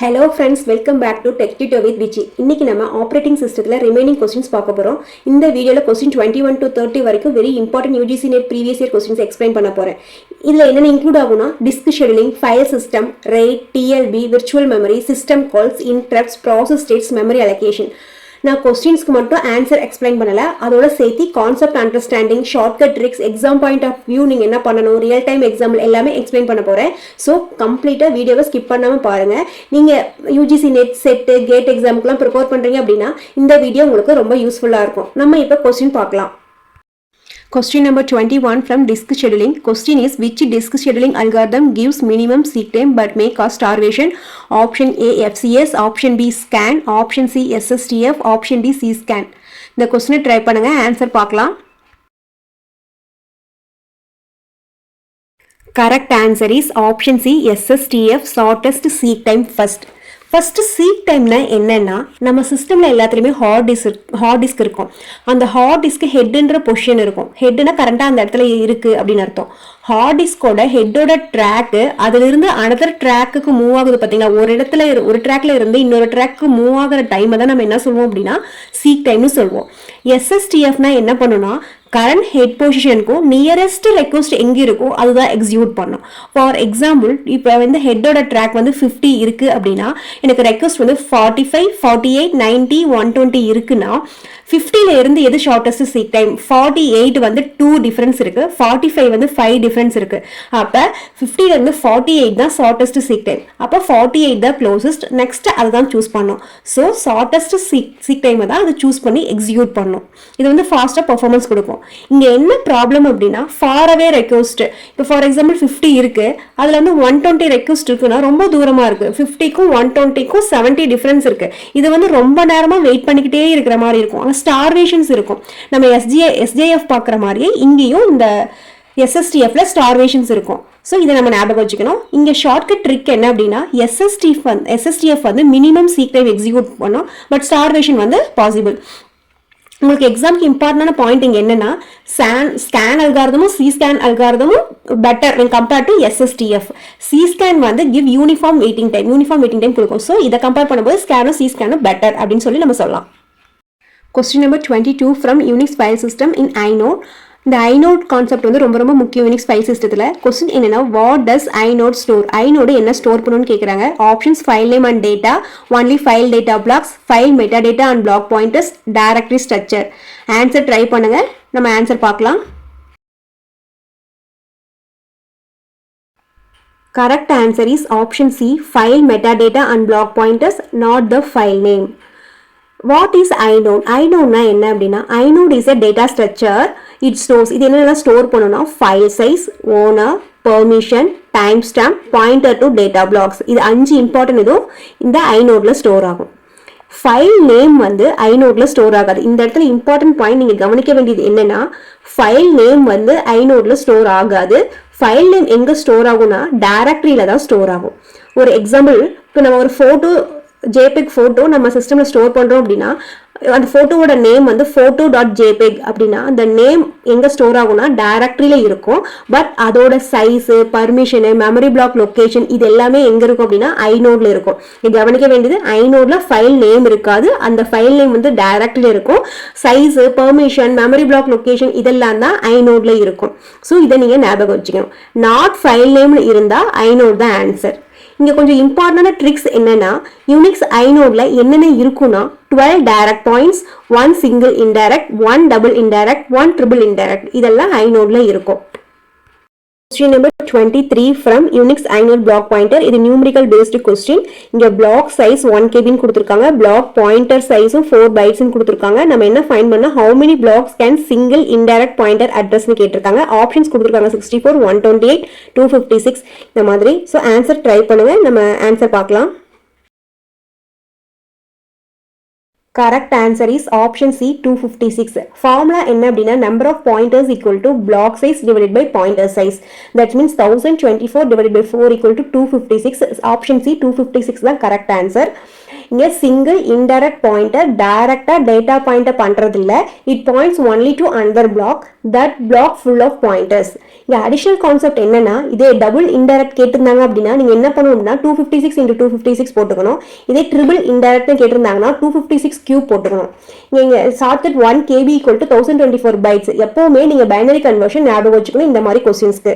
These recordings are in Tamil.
Hello friends, welcome back to Tech Tutor with Vichi. இன்னைக்கு நம்ம ஆப்பரேட்டிங் சிஸ்டத்தில் ரிமைனிங் கொஸ்டின்ஸ் பார்க்க போகிறோம். இந்த வீடியோவில் கொஸ்டின் 21 to 30 வரைக்கும் very important UGC NET previous year questions explain பண்ண போகிறேன். இதில் என்னென்ன இன்க்ளூட் ஆகும்னா disk scheduling, file system, RAID, TLB, virtual memory, system calls, interrupts, process states, memory allocation. நான் கொஸ்டின்ஸ்க்கு மட்டும் ஆன்சர் எக்ஸ்பிளைன் பண்ணல, அதோட சேர்த்து concept understanding, shortcut tricks, exam point of view நீங்கள் என்ன பண்ணணும், ரியல் டைம் எக்ஸாம்பிள் எல்லாமே எக்ஸ்பிளைன் பண்ண போகிறேன். ஸோ கம்ப்ளீட்டாக வீடியோவை ஸ்கிப் பண்ணாமல் பாருங்கள். நீங்கள் UGC NET SET gate எக்ஸாமுக்குலாம் prepare பண்ணுறீங்க அப்படின்னா இந்த வீடியோ உங்களுக்கு ரொம்ப யூஸ்ஃபுல்லாக இருக்கும். நம்ம இப்போ கொஸ்டின் பார்க்கலாம். Question number 21 from disk scheduling. Question is, which disk scheduling algorithm gives minimum seek time but may cause starvation? Option A FCS, option B scan, option C SSTF, option D C-scan. இந்த கொஸ்டினை ட்ரை பண்ணுங்க, ஆன்சர் பார்க்கலாம். Correct answer is option C SSTF, shortest seek time first. First seek டைம்னா என்னென்னா, நம்ம சிஸ்டமில் எல்லாத்துலேயுமே ஹார்ட் டிஸ்க் இருக்கும். அந்த ஹார்ட் டிஸ்க்கு ஹெட்டுன்ற பொசிஷன் இருக்கும். ஹெட்டுனா கரண்ட்டாக அந்த இடத்துல இருக்குது அப்படின்னு அர்த்தம். ஹார்ட் டிஸ்கோட ஹெட்டோட ட்ராக்கு அதிலிருந்து அனதர் ட்ராக்குக்கு மூவ் ஆகுது பார்த்தீங்களா. ஒரு ட்ராக்ல இருந்து இன்னொரு ட்ராக்கு மூவ் ஆகிற டைமை தான் நம்ம என்ன சொல்லுவோம் அப்படின்னா சீக் டைம்னு சொல்லுவோம். SSTFனா என்ன பண்ணுன்னா, கரண்ட் ஹெட் பொசிஷனுக்கும் நியரஸ்ட் ரெக்வஸ்ட் எங்கே இருக்கோ அதுதான் எக்ஸிக்யூட் பண்ணும். ஃபார் எக்ஸாம்பிள், இப்போ வந்து ஹெட்டோட ட்ராக் வந்து 50 இருக்குது அப்படின்னா எனக்கு ரெக்வஸ்ட் வந்து 45, 48, 90, 120 இருக்குன்னா 50ல இருந்து எது ஷார்ட்டஸ்ட் சீக் டைம்? 48 வந்து 2 டிஃபரன்ஸ் இருக்கு, 45 வந்து 5 டிஃபரன்ஸ் இருக்கு. அப்போ 50ல இருந்து 48 தான் ஷார்ட்டஸ்ட் சீக் டைம். அப்போ 48 தான் க்ளோசஸ்ட். நெக்ஸ்ட் அதை தான் சூஸ் பண்ணும். ஸோ ஷார்ட்டஸ்ட் சீக் டைமை தான் அதை சூஸ் பண்ணி எக்ஸிக்யூட் பண்ணும். இது வந்து ஃபாஸ்ட்டாக பர்ஃபார்மன்ஸ் கொடுக்கும். இங்கே என்ன ப்ராப்ளம் அப்படின்னா, ஃபார் அவே ரெக்வஸ்ட். இப்போ ஃபார் எக்ஸாம்பிள் 50 இருக்கு, அதில் வந்து 120 ரெக்வஸ்ட் இருக்குன்னா ரொம்ப தூரமாக இருக்கு. 50க்கும் 120க்கும் 70 டிஃபரன்ஸ் இருக்கு. இது வந்து ரொம்ப நேரமாக வெயிட் பண்ணிக்கிட்டே இருக்கிற மாதிரி இருக்கும். ஸ்டார்வேஷன்ஸ் இருக்கும். நம்ம SJF பார்க்குற மாதிரியே இங்கேயும் இந்த SSTFல ஸ்டார்வேஷன்ஸ் இருக்கும். ஸோ இதை நம்ம ஞாபகம் வச்சுக்கணும். இங்கே ஷார்ட்கட் ட்ரிக் என்ன அப்படின்னா, SSTF வந்து மினிமம் சீக் டைம் எக்ஸிக்யூட் பண்ணும், பட் ஸ்டார்வேஷன் வந்து பாசிபிள். உங்களுக்கு எக்ஸாம்க்கு இம்பார்ட்டன்டான பாயிண்ட் இங்கே என்னன்னா, ஸ்கேன் அல்காரிதமும் C-scan அல்காரிதமும் better compared to SSTF. C-scan வந்து கிவ் யூனிஃபார்ம் வெயிட்டிங் டைம் கொடுக்கும். ஸோ இதை கம்பேர் பண்ணும்போது ஸ்கேனும் C-scanனும் பெட்டர் அப்படின்னு சொல்லி நம்ம சொல்லலாம். Question number 22 from Unix file system in inode. இந்த inode கான்செப்ட் வந்து ரொம்ப ரொம்ப முக்கியம் யூனிக்ஸ் ஃபைல் சிஸ்டத்தில். கொஸ்டின் என்னன்னா, what does inode store? inode என்ன ஸ்டோர் பண்ணணும்னு கேட்குறாங்க. Options file name and data, only file data blocks, file metadata and block pointers, directory structure. Answer try பண்ணுங்க, நம்ம ஆன்சர் பார்க்கலாம். Correct answer is option C, file metadata and block pointers, not the file name. What is inode? Inode என்ன அப்படின்னா, inode is a data structure. It stores, இது என்னெல்லாம் ஸ்டோர் பண்ணணும்னா, file size, owner, permission, timestamp, pointer to data blocks. இது 5 இம்பார்ட்டன்ட் இதுவும் இந்த inode ஸ்டோர் ஆகும். ஃபைல் நேம் வந்து inode ஸ்டோர் ஆகாது. இந்த இடத்துல இம்பார்ட்டன்ட் பாயிண்ட் நீங்கள் கவனிக்க வேண்டியது என்னன்னா, ஃபைல் நேம் வந்து inode ஸ்டோர் ஆகாது. ஃபைல் நேம் எங்கே ஸ்டோர் ஆகும்னா டைரக்டரியில தான் ஸ்டோர் ஆகும். ஒரு எக்ஸாம்பிள், இப்போ நம்ம ஒரு ஃபோட்டோ JPEG ஃபோட்டோ நம்ம சிஸ்டமில் ஸ்டோர் பண்ணுறோம் அப்படின்னா, அந்த ஃபோட்டோவோட நேம் வந்து photo.jpg அப்படின்னா அந்த நேம் எங்கே ஸ்டோர் ஆகும்னா டைரக்டரியில் இருக்கும். பட் அதோட size, permission, memory block location இது எல்லாமே எங்கே இருக்கும் அப்படின்னா inode இருக்கும். இது கவனிக்க வேண்டியது, inode ஃபைல் நேம் இருக்காது, அந்த ஃபைல் நேம் வந்து டைரக்டரியில் இருக்கும். Size, permission, memory block location இதெல்லாம் தான் inode இருக்கும். ஸோ இதை நீங்கள் ஞாபகம் வச்சுக்கணும். நாட் ஃபைல் நேம்னு இருந்தால் inode தான் ஆன்சர். இங்கே கொஞ்சம் இம்பார்ட்டன்டான ட்ரிக்ஸ் என்னன்னா, யூனிக்ஸ் inode என்னென்ன இருக்குன்னா 12 direct points, 1 single indirect, 1 double indirect, 1 triple indirect இதெல்லாம் inode இருக்கும். Question number 23 from Unix inode block pointer. இது numerical based question. இங்க block size 1 KB கொடுத்திருக்காங்க, block pointer size 4 bytes கொடுத்திருக்காங்க. நம்ம என்ன ஃபைண்ட் பண்ணா, how many blocks can single indirect pointer address னு கேட்டிருக்காங்க. ஆப்ஷன்ஸ் கொடுத்திருக்காங்க 64, 128, 256 இந்த மாதிரி. ஸோ ஆன்சர் ட்ரை பண்ணுங்க, நம்ம ஆன்சர் பார்க்கலாம். Correct answer is option C, 256. Formula என்ன அப்படின்னா, number of pointers equal to block size divided by pointer size. That means 1024 divided by 4 equal to 256. Option C, 256 தான் correct answer. இங்கே சிங்கிள் இன்டைரக்ட் பாயிண்டர் டைரக்டாக டேட்டா பாயிண்டர் பண்ணுறது இல்லை. It points only to another block, that block full of pointers. இங்கே அடிஷனல் கான்செப்ட் என்னன்னா, இதே டபுள் இன்டைரக்ட் கேட்டிருந்தாங்க அப்படின்னா நீங்கள் என்ன பண்ணணும்னா 256 × 256 போட்டுக்கணும். இதே ட்ரிபிள் இன்டைரக்ட்னு கேட்டிருந்தாங்கன்னா 256 கியூப் போட்டுக்கணும். இங்கே ஷார்ட்கட் 1 KB = 1024 bytes. எப்போவுமே நீங்கள் பைனரி கன்வர்ஷன் ஞாபகம் வச்சுக்கணும் இந்த மாதிரி கொஸ்டின்ஸ்க்கு.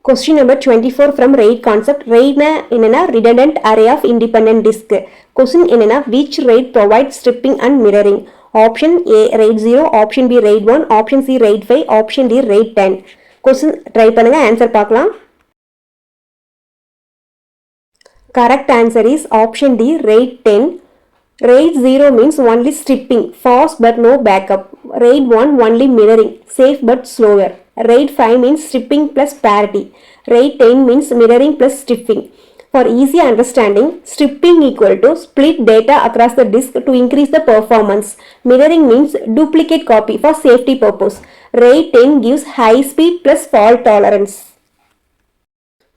Question number 24 from RAID concept. RAID என்னன்னா redundant array of independent disk. Question என்னன்னா which RAID provides stripping and mirroring? Option A RAID 0, option B RAID 1, option C RAID 5, option D RAID 10. Question try பண்ணுங்க, ஆன்சர் பார்க்கலாம். Correct answer is option D RAID 10. RAID 0 means only stripping, fast but no backup. RAID 1 only mirroring, safe but slower. RAID 5 means stripping plus parity. RAID 10 means mirroring plus stripping. For easy understanding, stripping equal to split data across the disk to increase the performance. Mirroring means duplicate copy for safety purpose. RAID 10 gives high speed plus fault tolerance.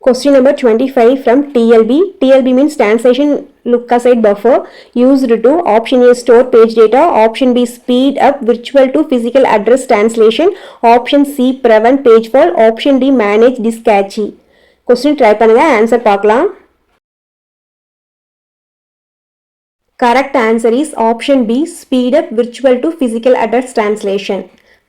Question number 25 from TLB. TLB means translation look-aside buffer used to option A store page data, option B speed up virtual to physical address translation, option C prevent page fall, option D manage disk cache. Question try பண்ணுங்க, ஆன்சர் பார்க்கலாம். Correct answer is option B speed up virtual to physical address translation.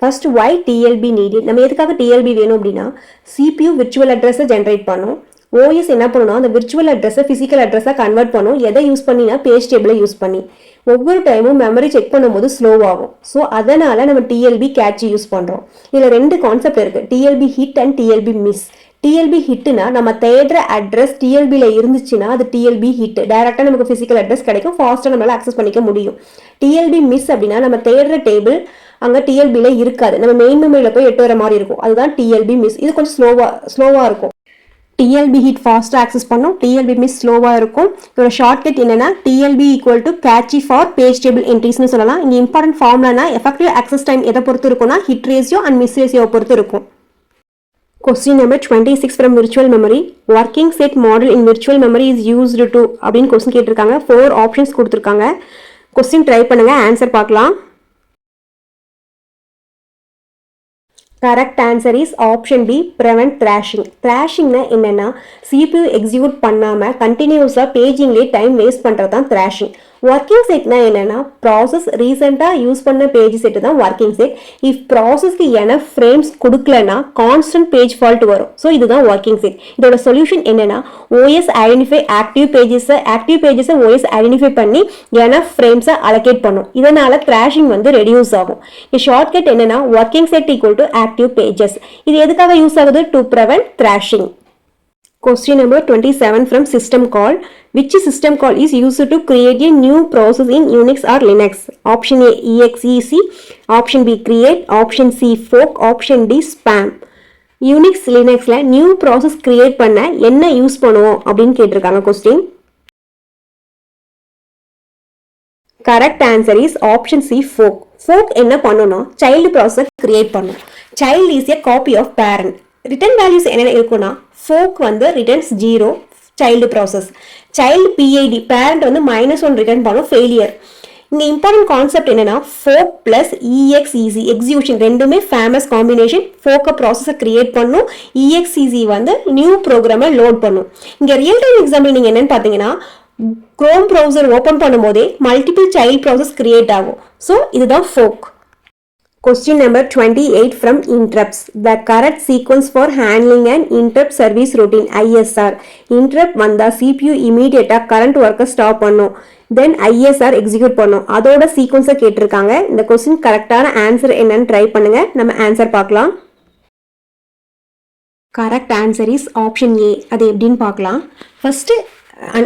First why TLB needed? நம்ம எதுக்காக TLB வேணும் அப்படின்னா CPU விர்ச்சுவல் அட்ரஸை ஜென்ரேட் பண்ணும். OS என்ன பண்ணணும், அந்த விர்ச்சுவல் அட்ரஸை ஃபிசிக்கல் அட்ரஸாக கன்வெர்ட் பண்ணும். எதை யூஸ் பண்ணினா பேஜ் டேபிளை யூஸ் பண்ணி. ஒவ்வொரு டைமும் மெமரி செக் பண்ணும்போது ஸ்லோவாகும். ஸோ அதனால் நம்ம TLB கேட்ச் யூஸ் பண்ணுறோம். இதில் ரெண்டு கான்செப்ட் இருக்குது, TLB hit and TLB miss. TLB ஹிட்னா நம்ம தேடுற அட்ரஸ் TLBல இருந்துச்சுன்னா அது TLB ஹிட், டைரக்டாக நமக்கு ஃபிசிக்கல் அட்ரஸ் கிடைக்கும், ஃபாஸ்ட்டாக நம்மளால் அக்சஸ் பண்ணிக்க முடியும். TLB மிஸ் அப்படின்னா நம்ம தேடுற டேபிள் அங்கே TLBல இருக்காது, நம்ம மெயின் மெமரியில் போய் எட்டு வர மாதிரி இருக்கும். அதுதான் TLB மிஸ். இது கொஞ்சம் ஸ்லோவாக இருக்கும். TLB ஹிட் ஃபாஸ்ட்டாக ஆக்சஸ் பண்ணும், TLB மிஸ் ஸ்லோவாக இருக்கும். இதோட ஷார்ட்கட் என்னன்னா TLB = cache for page table என்ட்ரிஸ்னு சொல்லலாம். இங்கே இம்பார்ட்டன்ட் ஃபார்ம்லனா எஃபெக்டிவ் ஆக்சஸ் டைம் எதை பொறுத்து இருக்கும்னா ஹிட் ரேஷியோ அண்ட் மிஸ் ரேஷியோவை பொறுத்து இருக்கும். Question number 26 from virtual memory. Working set model in virtual memory is used to அப்படின்னு கொஸ்டின் கேட்டிருக்காங்க. 4 ஆப்ஷன்ஸ் கொடுத்துருக்காங்க. கொஸ்டின் ட்ரை பண்ணுங்க, ஆன்சர் பார்க்கலாம். Correct answer is option B prevent thrashing. Thrashingனா என்னன்னா CPU எக்ஸிக்யூட் பண்ணாமல் கண்டினியூஸாக பேஜிங்லேயே டைம் வேஸ்ட் பண்ணுறது தான் thrashing. ஒர்க்கிங் செட்னா என்னன்னா ப்ராசஸ் ரீசெண்டாக யூஸ் பண்ண பேஜ் செட்டு தான் ஒர்க்கிங் செட். இஃப் ப்ராசஸ்க்கு எனஃப் ஃப்ரேம்ஸ் கொடுக்கலன்னா கான்ஸ்டன்ட் பேஜ் ஃபால்ட் வரும். ஸோ இதுதான் ஒர்க்கிங் செட். இதோட சொல்யூஷன் என்னன்னா OS ஐடென்டிஃபை ஆக்டிவ் பேஜஸை OS ஐடென்டிஃபை பண்ணி எனஃப் ஃப்ரேம்ஸை அலோகேட் பண்ணும். இதனால த்ராஷிங் ரெடியூஸ் ஆகும். ஷார்ட்கட் என்னன்னா ஒர்க்கிங் செட் = ஆக்டிவ் பேஜஸ். இது எதுக்காக யூஸ் ஆகுது? To prevent thrashing. Question number 27 from system call. Which system call is used to create a new process in Unix or Linux? Option A exec, option B create, option C fork, option D spam. Unix Linuxல நியூ ப்ராசஸ் கிரியேட் பண்ண என்ன யூஸ் பண்ணுவோம் அப்படின்னு கேட்டிருக்காங்க question. Correct answer is option C fork. fork என்ன பண்ணணும்னா சைல்டு ப்ராசஸ் கிரியேட் பண்ணும். Child is a copy of parent. Return values என்னென்ன இருக்குன்னா fork returns 0 child process, child PID parent -1 return பண்ணும் ஃபெயிலியர். இங்கே இம்பார்ட்டன்ட் கான்செப்ட் என்னன்னா fork + exec எக்ஸிக்யூஷன் ரெண்டுமே ஃபேமஸ் காம்பினேஷன். fork ப்ராசஸை கிரியேட் பண்ணும், exec நியூ ப்ரோக்ராமை லோட் பண்ணும். இங்கே ரியல் டைம் எக்ஸாம்பிள் நீங்கள் என்னன்னு பார்த்தீங்கன்னா Chrome ப்ரௌசர் ஓப்பன் பண்ணும்போதே மல்டிபிள் சைல்டு ப்ராசஸ் கிரியேட் ஆகும். ஸோ இதுதான் fork. Question number 28 from interrupts. The correct sequence for handling an interrupt service routine ISR. Interrupt வந்தா CPU immediate current work stop பண்ணும். Then ISR execute பண்ணும். அதோட சீக்வன்ஸை கேட்டிருக்காங்க. இந்த கொஸ்டின் கரெக்டான ஆன்சர் என்னன்னு ட்ரை பண்ணுங்க. நம்ம ஆன்சர் பார்க்கலாம். Correct answer is option A. அது எப்படின்னு பார்க்கலாம். ஃபர்ஸ்ட்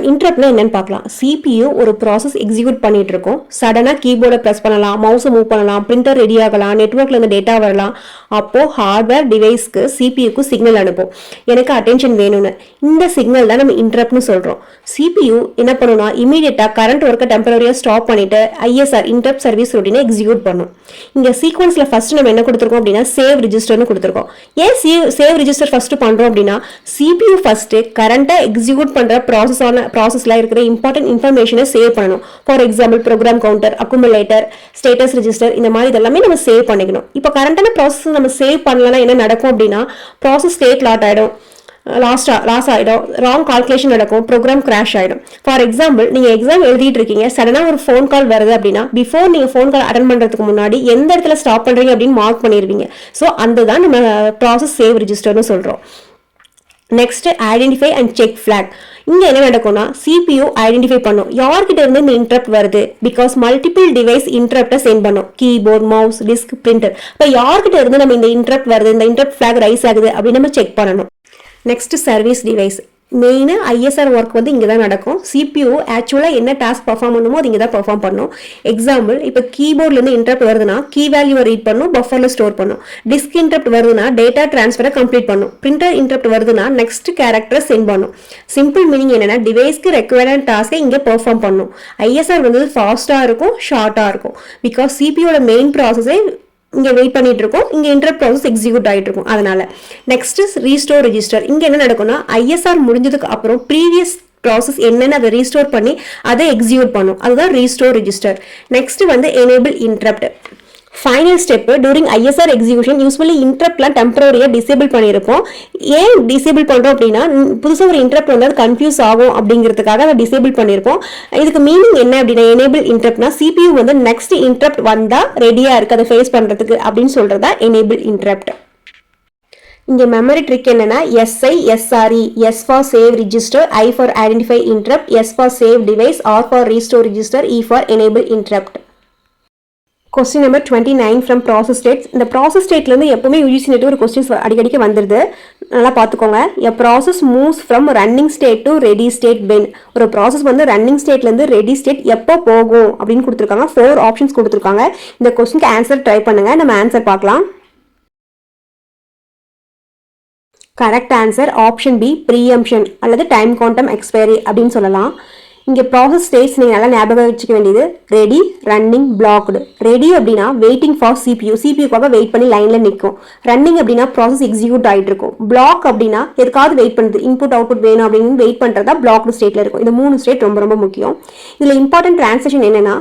இன்டரப்ட்னா என்னன்னு பார்க்கலாம். CPU ஒரு ப்ராசஸ் எக்ஸிக்யூட் பண்ணிட்டு இருக்கோம். சடனாக கீபோர்டை ப்ரெஸ் பண்ணலாம், மவுஸை மூவ் பண்ணலாம், பிரிண்டர் ரெடி ஆகலாம், நெட்ஒர்க்ல இருந்து டேட்டா வரலாம். அப்போ ஹார்ட்வேர் டிவைஸ்க்கு CPU சிக்னல் அனுப்பும், எனக்கு அட்டென்ஷன் வேணும்னு. இந்த சிக்னல் தான் நம்ம இன்டரப்ட்னு சொல்றோம். CPU என்ன பண்ணும்னா இமீடியட்டா கரண்ட் ஒர்க்கை டெம்பரரியா ஸ்டாப் பண்ணிட்டு ISR இன்டரப்ட் சர்வீஸ் ரொட்டீனை எக்ஸிக்யூட் பண்ணும். இங்க சீக்வன்ஸ்ல ஃபர்ஸ்ட் நம்ம என்ன கொடுத்துருக்கோம் அப்படின்னா சேவ் ரிஜிஸ்டர்னு கொடுத்துருக்கோம். ஏன் சேவ் ரிஜிஸ்டர் ஃபர்ஸ்ட் பண்றோம் அப்படின்னா CPU ஃபர்ஸ்ட் கரண்டா எக்ஸிக்யூட் பண்ற ப்ராசஸ் ப்ராசஸில் இருக்கிற இம்பார்ட்டன்ட் இன்ஃபர்மேஷனை சேவ் பண்ணணும். For example program counter, accumulator, status register, இந்த மாதிரி இதெல்லாமே நம்ம சேவ் பண்ணிக்கணும். இப்போ கரண்டான ப்ராசஸ் நம்ம சேவ் பண்ணலன்னா என்ன நடக்கும் அப்படின்னா ப்ராசஸ் ஸ்டேட் லாட் ஆகிடும், லாஸ் ஆகிடும், ராங் கால்குலேஷன் நடக்கும், ப்ரோக்ராம் கிராஷ் ஆகிடும். ஃபார் எக்ஸாம்பிள் நீங்கள் எக்ஸாம் எழுதிட்டு இருக்கீங்க, சடனாக ஒரு ஃபோன் கால் வருது அப்படின்னா பிஃபோர் நீங்கள் ஃபோன் கால் அட்டன் பண்ணுறதுக்கு முன்னாடி எந்த இடத்துல ஸ்டாப் பண்ணுறீங்க அப்படின்னு மார்க் பண்ணிடுவீங்க. ஸோ அந்த தான் நம்ம ப்ராசஸ் சேவ் ரெஜிஸ்டர்னு சொல்கிறோம். Next identify and check flag. இங்கே என்ன நடக்கும்னா CPU ஐடென்டிஃபை பண்ணும் யார்கிட்ட இருந்து இந்த இன்டரப்ட் வருது. பிகாஸ் மல்டிபிள் டிவைஸ் இன்டரப்டை சென்ட் பண்ணும், கீபோர்ட், மவுஸ், டிஸ்க், பிரிண்டர். இப்போ யார்கிட்ட இருந்து நம்ம இந்த இன்டரப்ட் வருது, இந்த இன்டரப்ட் ஃபிளாக் ரைஸ் ஆகுது அப்படின்னு நம்ம செக் பண்ணணும். Next service device. மெயினாக ISR ஒர்க் வந்து இங்கே தான் நடக்கும். CPU ஆக்சுவலாக என்ன டாஸ்க் பர்ஃபார்ம் பண்ணுமோ அது இங்கே தான் பர்ஃபார்ம் பண்ணும். எக்ஸாம்பிள் இப்போ கீபோர்ட்லேருந்து இன்டரப்ட் வருதுன்னா கீ வேல்யூவை ரீட் பண்ணும், பஃபரில் ஸ்டோர் பண்ணும். டிஸ்க் இன்டரப்ட் வருதுன்னா டேட்டா டிரான்ஸ்ஃபரை கம்ப்ளீட் பண்ணும். பிரிண்டர் இன்டரப்ட் வருதுன்னா நெக்ஸ்ட் கேரக்டரை சென்ட் பண்ணும். சிம்பிள் மீனிங் என்னன்னா டிவைஸ்க்கு ரெக்வயர்டான டாஸ்க்கை இங்கே பெர்ஃபார்ம் பண்ணும். ISR வந்து ஃபாஸ்ட்டாக இருக்கும், ஷார்ட்டாக இருக்கும். பிகாஸ் CPUவோட மெயின் ப்ராசஸே இங்கே வெயிட் பண்ணிட்டு இருக்கோம், இங்கே இன்டரப்ட் ப்ராசஸ் எக்ஸிக்யூட் ஆகிட்டு இருக்கும். அதனால நெக்ஸ்ட் ரீஸ்டோர் ரெஜிஸ்டர். இங்கே என்ன நடக்கும்னா ISR முடிஞ்சதுக்கு அப்புறம் ப்ரீவியஸ் ப்ராசஸ் என்னன்னு அதை ரீஸ்டோர் பண்ணி அதை எக்ஸிக்யூட் பண்ணும். அதுதான் ரீஸ்டோர் ரெஜிஸ்டர். நெக்ஸ்ட் வந்து enable interrupt. Final step during ISR execution usually இன்டரப்ட்லாம் டெம்பரரியாக டிசேபிள் பண்ணியிருப்போம். ஏன் டிசேபிள் பண்ணுறோம் அப்படின்னா புதுசாக ஒரு இன்டரப்ட் வந்து அது கன்ஃபியூஸ் ஆகும் அப்படிங்கிறதுக்காக அதை டிசேபிள் பண்ணியிருப்போம். இதுக்கு மீனிங் என்ன அப்படின்னா எனேபிள் இன்டரப்ட்னா CPU வந்து நெக்ஸ்ட் இன்டரப்ட் வந்தால் ரெடியாக இருக்குது அதை ஃபேஸ் பண்ணுறதுக்கு அப்படின்னு சொல்கிறதா எனேபிள் இன்டரப்ட். இங்கே மெமரி ட்ரிக் என்னன்னா SI, SRE, S for save register, I for identify interrupt, S for save device, R for restore register, E for enable interrupt. Question number 29 from process states. இந்த ப்ராசஸ் ஸ்டேட்லேருந்து எப்பவுமே UGC நெட் ஒரு கொஸ்டின்ஸ் அடிக்கடிக்கு வந்துடுது, நல்லா பார்த்துக்கோங்க. எ process moves from running state to ready state when. ஒரு ப்ராசஸ் வந்து ரன்னிங் ஸ்டேட்லேருந்து ரெடி ஸ்டேட் எப்போ போகும் அப்படின்னு கொடுத்துருக்காங்க. 4 ஆப்ஷன்ஸ் கொடுத்துருக்காங்க. இந்த கொஸ்டினுக்கு ஆன்சர் ட்ரை பண்ணுங்க, நம்ம ஆன்சர் பார்க்கலாம். Correct answer option B, pre-emption அல்லது டைம் குவாண்டம் எக்ஸ்பைரி அப்படின்னு சொல்லலாம். இங்கே ப்ராசஸ் ஸ்டேட்ஸ் நீங்கள் நல்லா ஞாபகம் வச்சுக்க வேண்டியது ரெடி, ரன்னிங், பிளாக்டு. ரெடி அப்படின்னா வெயிட்டிங் ஃபார் சிபியூக்காக வெயிட் பண்ணி லைனில் நிற்கும். ரன்னிங் அப்படின்னா ப்ராசஸ் எக்ஸிக்யூட் ஆகிட்டு இருக்கும். பிளாக் அப்படின்னா எதுக்காவது வெயிட் பண்ணுது, இன்புட் அவுட்புட் வேணும் அப்படின்னு வெயிட் பண்ணுறதா பிளாக்டு ஸ்டேட்டில் இருக்கும். இந்த 3 ஸ்டேட் ரொம்ப ரொம்ப முக்கியம். இதில் இம்பார்ட்டன்ட் டிரான்சாக்ஷன் என்னன்னா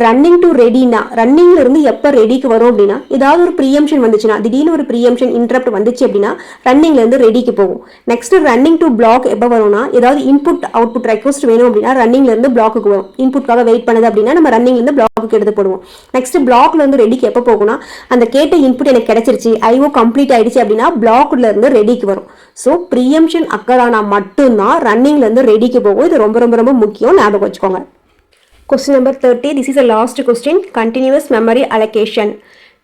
ரன்னிங் டு ரெடினா, ரன்னிங்ல இருந்து எப்போ ரெடிக்கு வரும் அப்படின்னா ஏதாவது ஒரு ப்ரீஎம்ஷன் வந்துச்சுன்னா, திடீர்னு ஒரு ப்ரீஎம்ஷன் இன்டரப்ட் வந்துச்சு அப்படின்னா ரன்னிங்ல இருந்து ரெடிக்கு போகும். நெக்ஸ்ட் ரன்னிங் டு பிளாக் எப்போ வரும்னா ஏதாவது இன்புட் அவுட்புட் ரெக்வஸ்ட் வேணும் அப்படின்னா ரன்னிங்ல இருந்து பிளாக்கு வரும். இன்புட்காக வெயிட் பண்ணது அப்படின்னா நம்ம ரன்னிங்ல இருந்து பிளாக்கு எடுத்து போடுவோம். நெக்ஸ்ட் பிளாக்ல இருந்து ரெடிக்கு எப்போ போகும்னா அந்த கேட்ட இன்புட் எனக்கு கிடைச்சிருச்சு, IO கம்ப்ளீட் ஆயிடுச்சு அப்படின்னா பிளாக்ல இருந்து ரெடிக்கு வரும். ஸோ ப்ரீஎம்ஷன் அக்கரானா மட்டும்தான் ரன்னிங்ல இருந்து ரெடிக்கு போகும். இது ரொம்ப ரொம்ப ரொம்ப முக்கியம், ஞாபகம் வச்சுக்கோங்க. Question number 30. This is the last question. Continuous memory allocation.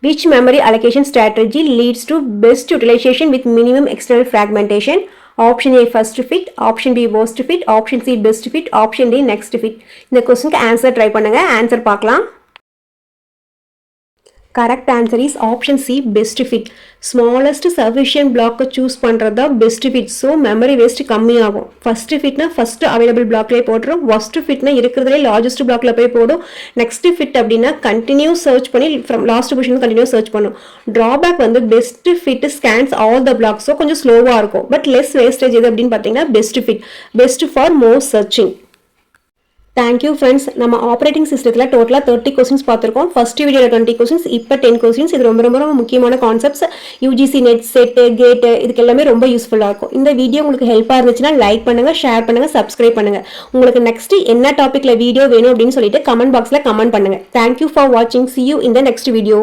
Which memory allocation strategy leads to best utilization with minimum external fragmentation? Option A first fit, Option B worst fit, Option C best fit, Option D next fit. இந்த கொஸ்டினுக்கு ஆன்சர் ட்ரை பண்ணுங்க, ஆன்சர் பார்க்கலாம். Correct answer is option C, best fit. Smallest sufficient பிளாக்கை சூஸ் பண்ணுறது தான் best fit. So memory waste கம்மியாகும். ஃபர்ஸ்ட் ஃபிட்னா ஃபர்ஸ்ட் அவைலபிள் பிளாக்லேயே போட்டுரும். ஒஸ்ட் ஃபிட்னா இருக்கிறதுலே லார்ஜஸ்ட் பிளாக்ல போய் போடும். நெக்ஸ்ட் ஃபிட் அப்படின்னா கண்டினியூ சர்ச் பண்ணி from last position continue search பண்ணும். ட்ராபேக் வந்து best fit scans all the blocks, so கொஞ்சம் ஸ்லோவாக இருக்கும். பட் லெஸ் வேஸ்டேஜ் எது அப்படின்னு பார்த்தீங்கன்னா best fit, best for more searching. Thank you friends. நம்ம ஆப்ரேட்டிங் சிஸ்டத்தில் டோட்டலாக 30 கொஸ்டின்ஸ் பார்த்துருக்கோம். ஃபர்ஸ்ட் வீடியோவில் 20 கொஸ்டின்ஸ், இப்போ 10 கொஸ்டின்ஸ். இது ரொம்ப ரொம்ப ரொம்ப முக்கியமான கான்செப்ட்ஸ். UGC நெட் செட்டு, கேட்டு, இதுக்கு எல்லாமே ரொம்ப யூஸ்ஃபுல்லாக இருக்கும். இந்த வீடியோ உங்களுக்கு ஹெல்ப்பாக இருந்துச்சுன்னா லைக் பண்ணுங்கள், ஷேர் பண்ணுங்கள், சப்ஸ்கிரைப் பண்ணுங்கள். உங்களுக்கு நெக்ஸ்ட் என்ன டாப்பிக்கில் வீடியோ வேணும் அப்படின்னு சொல்லிட்டு கமெண்ட் பாக்ஸில் கமெண்ட் பண்ணுங்கள். தேங்க்யூ ஃபார் வாட்சிங். See you in the next video.